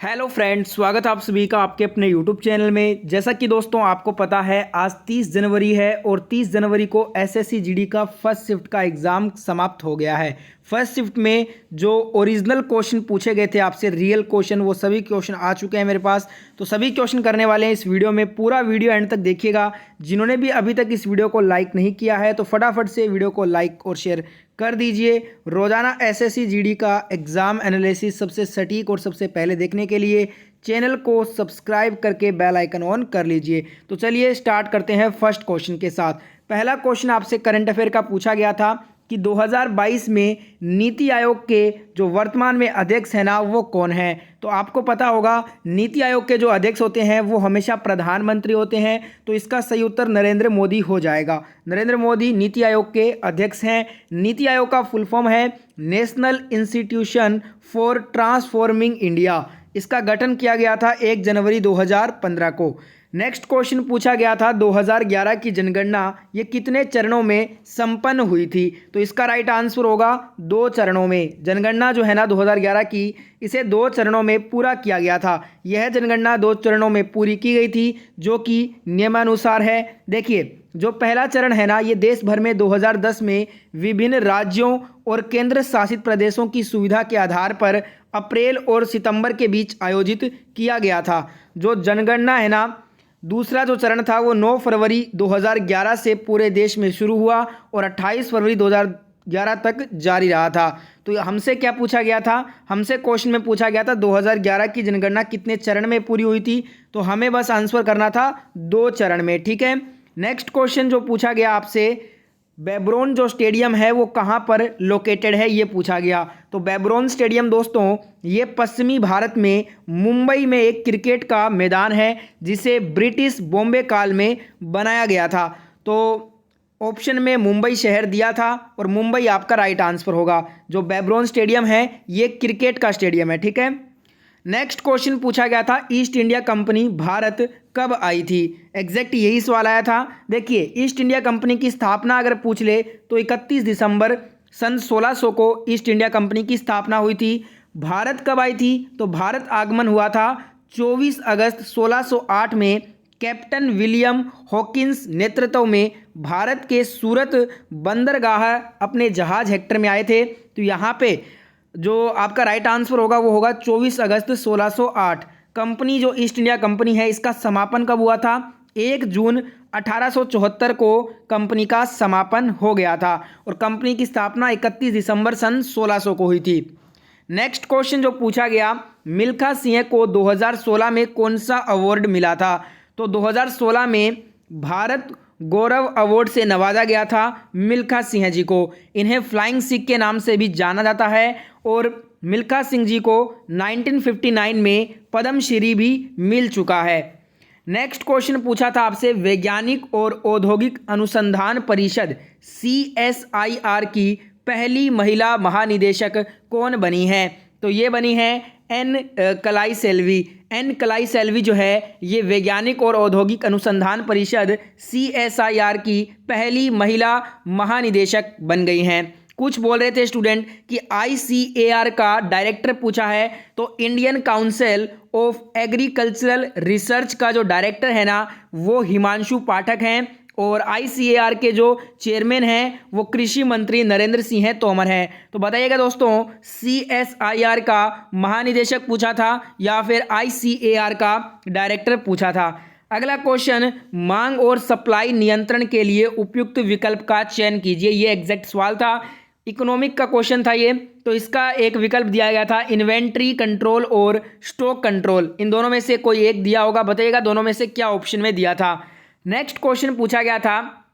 Hello friends, स्वागत है आप सभी का आपके अपने यूट्यूब चैनल में। जैसा कि दोस्तों आपको पता है आज 30 जनवरी है और 30 जनवरी को एसएससी जीडी का फर्स्ट शिफ्ट का एग्ज़ाम समाप्त हो गया है। फर्स्ट शिफ्ट में जो ओरिजिनल क्वेश्चन पूछे गए थे आपसे, रियल क्वेश्चन, वो सभी क्वेश्चन आ चुके हैं मेरे पास। तो सभी क्वेश्चन करने वाले हैं इस वीडियो में। पूरा वीडियो एंड तक देखिएगा। जिन्होंने भी अभी तक इस वीडियो को लाइक नहीं किया है तो फटाफट से वीडियो को लाइक और शेयर कर दीजिए। रोजाना एसएससी जीडी का एग्ज़ाम एनालिसिस सबसे सटीक और सबसे पहले देखने के लिए चैनल को सब्सक्राइब करके बेल आइकन ऑन कर लीजिए। तो चलिए स्टार्ट करते हैं फर्स्ट क्वेश्चन के साथ। पहला क्वेश्चन आपसे करंट अफेयर का पूछा गया था कि 2022 में नीति आयोग के जो वर्तमान में अध्यक्ष हैं ना, वो कौन है। तो आपको पता होगा नीति आयोग के जो अध्यक्ष होते हैं वो हमेशा प्रधानमंत्री होते हैं। तो इसका सही उत्तर नरेंद्र मोदी हो जाएगा। नरेंद्र मोदी नीति आयोग के अध्यक्ष हैं। नीति आयोग का फुल फॉर्म है national institution for transforming India. इसका गठन किया गया था 1 जनवरी 2015 को। नेक्स्ट क्वेश्चन पूछा गया था 2011 की जनगणना ये कितने चरणों में संपन्न हुई थी। तो इसका राइट आंसर होगा 2 चरणों में। जनगणना जो है ना 2011 की, इसे 2 चरणों में पूरा किया गया था। यह जनगणना 2 चरणों में पूरी की गई थी जो कि नियमानुसार है। देखिए, जो पहला चरण है ना, ये देश भर में 2010 में विभिन्न राज्यों और केंद्र शासित प्रदेशों की सुविधा के आधार पर अप्रैल और सितंबर के बीच आयोजित किया गया था। जो जनगणना है ना, दूसरा जो चरण था वो 9 फरवरी 2011 से पूरे देश में शुरू हुआ और 28 फरवरी 2011 तक जारी रहा था। तो हमसे क्या पूछा गया था, हमसे क्वेश्चन में पूछा गया था 2011 की जनगणना कितने चरण में पूरी हुई थी। तो हमें बस आंसर करना था 2 चरण में। ठीक है। नेक्स्ट क्वेश्चन जो पूछा गया आपसे, बेब्रोन जो स्टेडियम है वो कहाँ पर लोकेटेड है, ये पूछा गया। तो बेब्रोन स्टेडियम दोस्तों ये पश्चिमी भारत में मुंबई में एक क्रिकेट का मैदान है जिसे ब्रिटिश बॉम्बे काल में बनाया गया था। तो ऑप्शन में मुंबई शहर दिया था और मुंबई आपका राइट आंसर होगा। जो बेब्रोन स्टेडियम है ये क्रिकेट का स्टेडियम है। ठीक है। नेक्स्ट क्वेश्चन पूछा गया था ईस्ट इंडिया कंपनी भारत कब आई थी। एग्जैक्ट यही सवाल आया था। देखिए, ईस्ट इंडिया कंपनी की स्थापना अगर पूछ ले तो 31 दिसंबर सन 1600 को ईस्ट इंडिया कंपनी की स्थापना हुई थी। भारत कब आई थी, तो भारत आगमन हुआ था 24 अगस्त 1608 में कैप्टन विलियम हॉकिंस नेतृत्व में भारत के सूरत बंदरगाह अपने जहाज हेक्टर में आए थे। तो यहाँ पे जो आपका राइट आंसर होगा वो होगा 24 अगस्त 1608। कंपनी जो ईस्ट इंडिया कंपनी है इसका समापन कब हुआ था, 1 जून 1874 को कंपनी का समापन हो गया था और कंपनी की स्थापना 31 दिसंबर सन 1600 को हुई थी। नेक्स्ट क्वेश्चन जो पूछा गया, मिल्खा सिंह को 2016 में कौन सा अवार्ड मिला था। तो 2016 में भारत गौरव अवार्ड से नवाजा गया था मिल्खा सिंह जी को। इन्हें फ्लाइंग सिख के नाम से भी जाना जाता है और मिल्खा सिंह जी को 1959 में पद्मश्री भी मिल चुका है। नेक्स्ट क्वेश्चन पूछा था आपसे, वैज्ञानिक और औद्योगिक अनुसंधान परिषद CSIR की पहली महिला महानिदेशक कौन बनी है। तो ये बनी है एन कलाई सेल्वी। एन कलाई सेल्वी जो है ये वैज्ञानिक और औद्योगिक अनुसंधान परिषद CSIR की पहली महिला महानिदेशक बन गई हैं। कुछ बोल रहे थे स्टूडेंट कि ICAR का डायरेक्टर पूछा है, तो Indian council of agricultural research का जो डायरेक्टर है ना वो हिमांशु पाठक हैं और ICAR के जो चेयरमैन हैं वो कृषि मंत्री नरेंद्र सिंह तोमर हैं। तो बताइएगा दोस्तों, CSIR का महानिदेशक पूछा था या फिर ICAR का डायरेक्टर पूछा था। अगला क्वेश्चन, मांग और सप्लाई नियंत्रण के लिए उपयुक्त विकल्प का चयन कीजिए। ये एग्जैक्ट सवाल था, इकोनॉमिक का क्वेश्चन था ये। तो इसका एक विकल्प दिया गया था इन्वेंट्री कंट्रोल और स्टॉक कंट्रोल। इन दोनों में से कोई एक दिया होगा, बताइएगा दोनों में से क्या ऑप्शन में दिया था। नेक्स्ट क्वेश्चन पूछा गया था,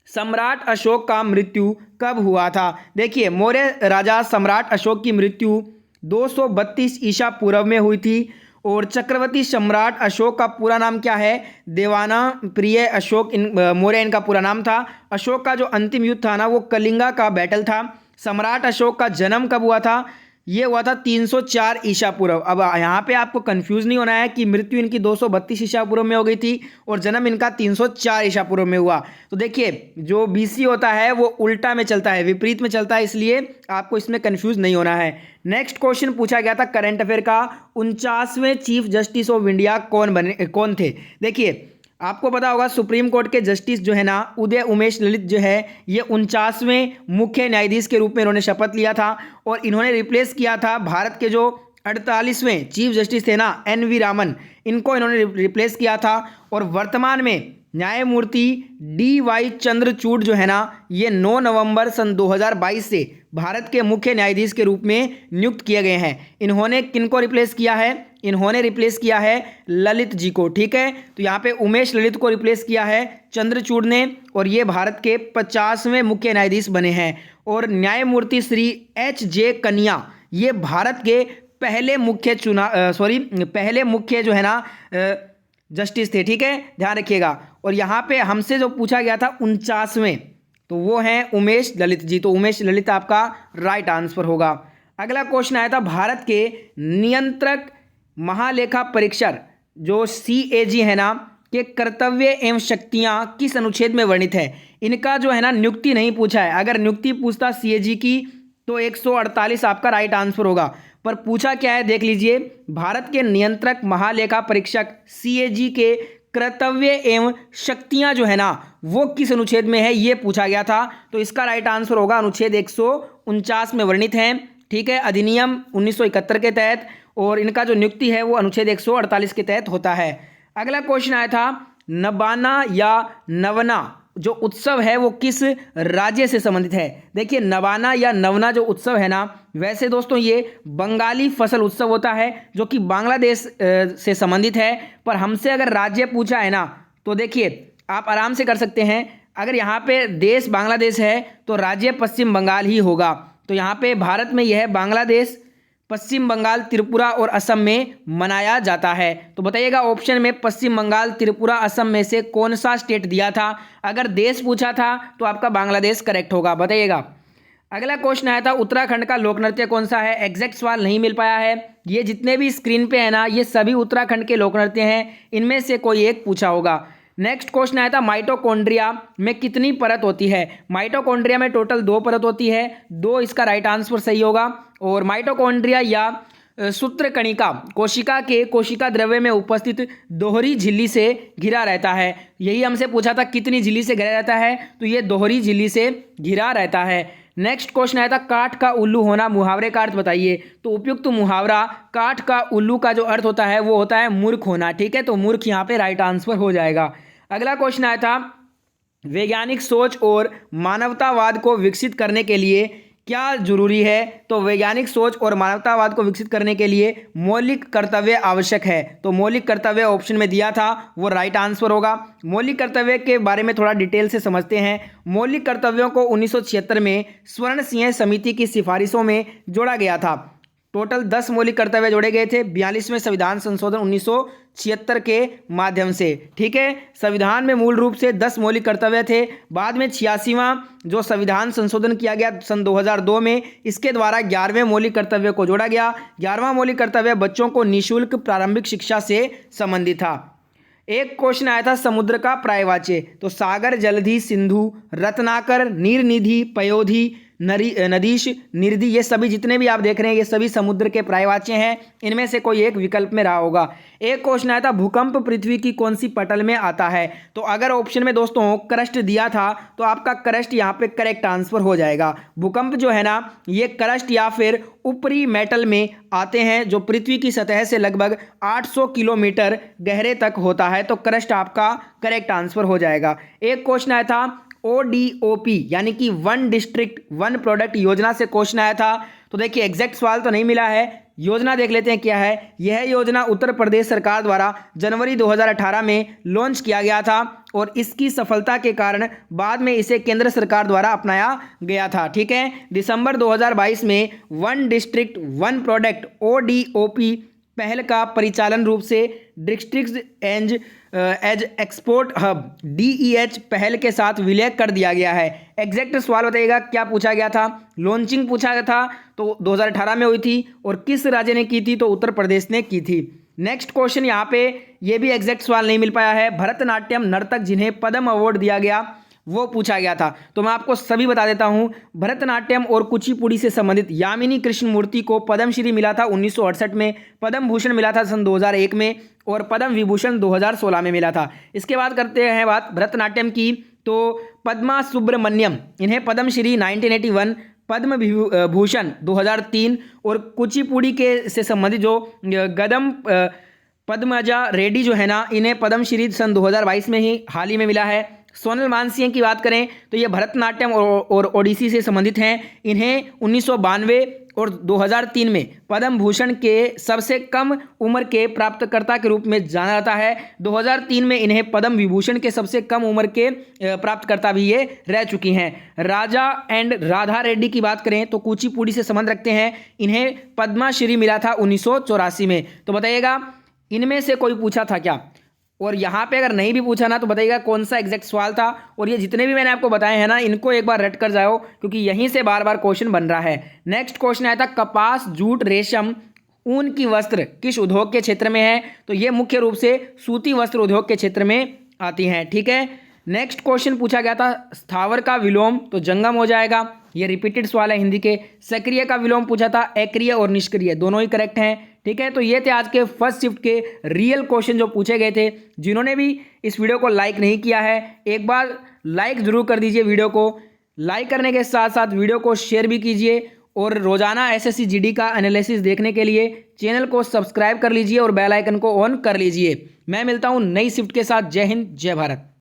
सम्राट अशोक का मृत्यु कब हुआ था। देखिए, मौर्य राजा सम्राट अशोक की मृत्यु 232 ईसा पूर्व में हुई थी और चक्रवर्ती सम्राट अशोक का पूरा नाम क्या है, देवाना प्रिय अशोक मौर्य इनका पूरा नाम था। अशोक का जो अंतिम युद्ध था ना वो कलिंगा का बैटल था। सम्राट अशोक का जन्म कब हुआ था, ये हुआ था 304 ईसा पूर्व। अब यहाँ पे आपको कंफ्यूज नहीं होना है कि मृत्यु इनकी 232 ईसा पूर्व में हो गई थी और जन्म इनका 304 ईसा पूर्व में हुआ। तो देखिए जो बीसी होता है वो उल्टा में चलता है, विपरीत में चलता है, इसलिए आपको इसमें कंफ्यूज नहीं होना है। नेक्स्ट क्वेश्चन पूछा गया था करंट अफेयर का, 49वें चीफ जस्टिस ऑफ इंडिया कौन थे। देखिए आपको पता होगा सुप्रीम कोर्ट के जस्टिस जो है ना उदय उमेश ललित जो है ये 49वें मुख्य न्यायाधीश के रूप में इन्होंने शपथ लिया था और इन्होंने रिप्लेस किया था भारत के जो 48वें चीफ जस्टिस थे ना NV रामन, इनको इन्होंने रिप्लेस किया था। और वर्तमान में न्यायमूर्ति DY चंद्रचूड़ जो है ना ये 9 नवंबर सन 2022 से भारत के मुख्य न्यायाधीश के रूप में नियुक्त किए गए हैं। इन्होंने किनको रिप्लेस किया है, इन्होंने रिप्लेस किया है ललित जी को, ठीक है। तो यहाँ पे उमेश ललित को रिप्लेस किया है चंद्रचूड़ ने और ये भारत के 50वें मुख्य न्यायाधीश बने हैं। और न्यायमूर्ति श्री HJ कन्या ये भारत के पहले मुख्य जो है ना जस्टिस थे, ठीक है, ध्यान रखिएगा। और यहाँ पे हमसे जो पूछा गया था 49वें, तो वो हैं उमेश ललित जी, तो उमेश ललित आपका राइट आंसर होगा। अगला क्वेश्चन आया था भारत के नियंत्रक महालेखा परीक्षक जो CAG है ना के कर्तव्य एवं शक्तियां किस अनुच्छेद में वर्णित है। इनका जो है ना नियुक्ति नहीं पूछा है, अगर नियुक्ति पूछता CAG की तो 148 आपका राइट आंसर होगा, पर पूछा क्या है देख लीजिए, भारत के नियंत्रक महालेखा परीक्षक CAG के कर्तव्य एवं शक्तियां जो है ना वो किस अनुच्छेद में है ये पूछा गया था। तो इसका राइट आंसर होगा अनुच्छेद 149 में वर्णित है, ठीक है, अधिनियम 1971 के तहत, और इनका जो नियुक्ति है वो अनुच्छेद 148 के तहत होता है। अगला क्वेश्चन आया था नबाना या नवना जो उत्सव है वो किस राज्य से संबंधित है। देखिए नबाना या नवना जो उत्सव है ना, वैसे दोस्तों ये बंगाली फसल उत्सव होता है जो कि बांग्लादेश से संबंधित है, पर हमसे अगर राज्य पूछा है ना तो देखिए आप आराम से कर सकते हैं, अगर यहाँ पे देश बांग्लादेश है तो राज्य पश्चिम बंगाल ही होगा। तो यहाँ पे भारत में यह बांग्लादेश, पश्चिम बंगाल, त्रिपुरा और असम में मनाया जाता है। तो बताइएगा ऑप्शन में पश्चिम बंगाल, त्रिपुरा, असम में से कौन सा स्टेट दिया था। अगर देश पूछा था तो आपका बांग्लादेश करेक्ट होगा, बताइएगा। अगला क्वेश्चन आया था उत्तराखंड का लोक नृत्य कौन सा है। एग्जैक्ट सवाल नहीं मिल पाया है, ये जितने भी स्क्रीन पे है ना ये सभी उत्तराखंड के लोक नृत्य हैं, इनमें से कोई एक पूछा होगा। नेक्स्ट क्वेश्चन आया था माइटोकॉन्ड्रिया में कितनी परत होती है। माइटोकॉन्ड्रिया में टोटल 2 परत होती है, 2 इसका राइट आंसर सही होगा। और माइटोकॉन्ड्रिया या सूत्रकणिका कोशिका के कोशिका द्रव्य में उपस्थित दोहरी झिल्ली से घिरा रहता है। यही हमसे पूछा था कितनी झिल्ली से घिरा रहता है, तो ये दोहरी झिल्ली से घिरा रहता है। नेक्स्ट क्वेश्चन आया था काठ का उल्लू होना, मुहावरे का अर्थ बताइए। तो उपयुक्त मुहावरा काठ का उल्लू का जो अर्थ होता है वो होता है मूर्ख होना, ठीक है, तो मूर्ख यहाँ पे राइट आंसर हो जाएगा। अगला क्वेश्चन आया था वैज्ञानिक सोच और मानवतावाद को विकसित करने के लिए क्या जरूरी है। तो वैज्ञानिक सोच और मानवतावाद को विकसित करने के लिए मौलिक कर्तव्य आवश्यक है। तो मौलिक कर्तव्य ऑप्शन में दिया था वो राइट आंसर होगा। मौलिक कर्तव्य के बारे में थोड़ा डिटेल से समझते हैं। मौलिक कर्तव्यों को 1976 में स्वर्ण सिंह समिति की सिफारिशों में जोड़ा गया था। टोटल 10 मौलिक कर्तव्य जोड़े गए थे 42वें संविधान संशोधन 1976 के माध्यम से, ठीक है। संविधान में मूल रूप से 10 मौलिक कर्तव्य थे, बाद में 86वां जो संविधान संशोधन किया गया सन 2002 में, इसके द्वारा 11वें मौलिक कर्तव्य को जोड़ा गया। 11वां मौलिक कर्तव्य बच्चों को निःशुल्क प्रारंभिक शिक्षा से संबंधित था। एक क्वेश्चन आया था समुद्र का पर्यायवाची। तो सागर, जलधि, सिंधु, रत्नाकर, नीरनिधि, पयोधि, नदीश, निर्धि, ये सभी जितने भी आप देख रहे हैं ये सभी समुद्र के पर्यायवाची हैं, इनमें से कोई एक विकल्प में रहा होगा। एक क्वेश्चन आया था भूकंप पृथ्वी की कौन सी पटल में आता है। तो अगर ऑप्शन में दोस्तों क्रस्ट दिया था तो आपका क्रस्ट यहाँ पे करेक्ट आंसर हो जाएगा। भूकंप जो है ना ये क्रस्ट या फिर ऊपरी मेटल में आते हैं जो पृथ्वी की सतह से लगभग 800 किलोमीटर गहरे तक होता है, तो क्रस्ट आपका करेक्ट आंसर हो जाएगा। एक क्वेश्चन आया था ODOP यानी कि 1 डिस्ट्रिक्ट 1 प्रोडक्ट योजना से क्वेश्चन आया था। तो देखिए एग्जैक्ट सवाल तो नहीं मिला है, योजना देख लेते हैं क्या है। यह योजना उत्तर प्रदेश सरकार द्वारा जनवरी 2018 में लॉन्च किया गया था और इसकी सफलता के कारण बाद में इसे केंद्र सरकार द्वारा अपनाया गया था, ठीक है। दिसंबर 2022 में 1 डिस्ट्रिक्ट 1 प्रोडक्ट ODOP पहल का परिचालन रूप से district as export hub DEH पहल के साथ विलय कर दिया गया है। एग्जैक्ट सवाल बताइएगा क्या पूछा गया था। लॉन्चिंग पूछा गया था तो 2018 में हुई थी और किस राज्य ने की थी तो उत्तर प्रदेश ने की थी। नेक्स्ट क्वेश्चन यहाँ पे ये भी एग्जैक्ट सवाल नहीं मिल पाया है। भरतनाट्यम नर्तक जिन्हें पद्म अवार्ड दिया गया वो पूछा गया था। तो मैं आपको सभी बता देता हूं, भरतनाट्यम और कुचिपुड़ी से संबंधित यामिनी कृष्णमूर्ति को पद्मश्री मिला था 1968 में, पद्म भूषण मिला था सन 2001 में और पद्म विभूषण 2016 में मिला था। इसके बाद करते हैं बात भरतनाट्यम की, तो पद्मा सुब्रमण्यम इन्हें पद्मश्री 1981, पद्म भूषण 2003 और कुचिपुड़ी के से संबंधित जो गदम पद्मजा रेड्डी जो है ना, इन्हें पद्मश्री सन 2022 में ही हाल ही में मिला है। सोनल मानसिंह की बात करें तो ये भरतनाट्यम और ओडिसी से संबंधित हैं। इन्हें 1992 और 2003 में पद्म भूषण के सबसे कम उम्र के प्राप्तकर्ता के रूप में जाना जाता है। 2003 में इन्हें पद्म विभूषण के सबसे कम उम्र के प्राप्तकर्ता भी ये रह चुकी हैं। राजा एंड राधा रेड्डी की बात करें तो कुचिपुड़ी से संबंध रखते हैं। इन्हें पद्मश्री मिला था 1984 में। तो बताइएगा इनमें से कोई पूछा था क्या, और यहाँ पे अगर नहीं भी पूछा ना तो बताइएगा कौन सा एग्जैक्ट सवाल था। और ये जितने भी मैंने आपको बताए हैं ना, इनको एक बार रट कर जाओ क्योंकि यहीं से बार बार क्वेश्चन बन रहा है। नेक्स्ट क्वेश्चन आया था कपास, जूट, रेशम, ऊन की वस्त्र किस उद्योग के क्षेत्र में है, तो ये मुख्य रूप से सूती वस्त्र उद्योग के क्षेत्र में आती हैं। ठीक है। नेक्स्ट क्वेश्चन पूछा गया था स्थावर का विलोम, तो जंगम हो जाएगा, ये रिपीटेड सवाल है हिंदी के। सक्रिय का विलोम पूछा था, अक्रिय और निष्क्रिय दोनों ही करेक्ट हैं। ठीक है, तो ये थे आज के फर्स्ट शिफ्ट के रियल क्वेश्चन जो पूछे गए थे। जिन्होंने भी इस वीडियो को लाइक नहीं किया है एक बार लाइक जरूर कर दीजिए। वीडियो को लाइक करने के साथ साथ वीडियो को शेयर भी कीजिए और रोजाना SSC GD का एनालिसिस देखने के लिए चैनल को सब्सक्राइब कर लीजिए और बेल आइकन को ऑन कर लीजिए। मैं मिलता हूँ नई शिफ्ट के साथ। जय हिंद, जय भारत।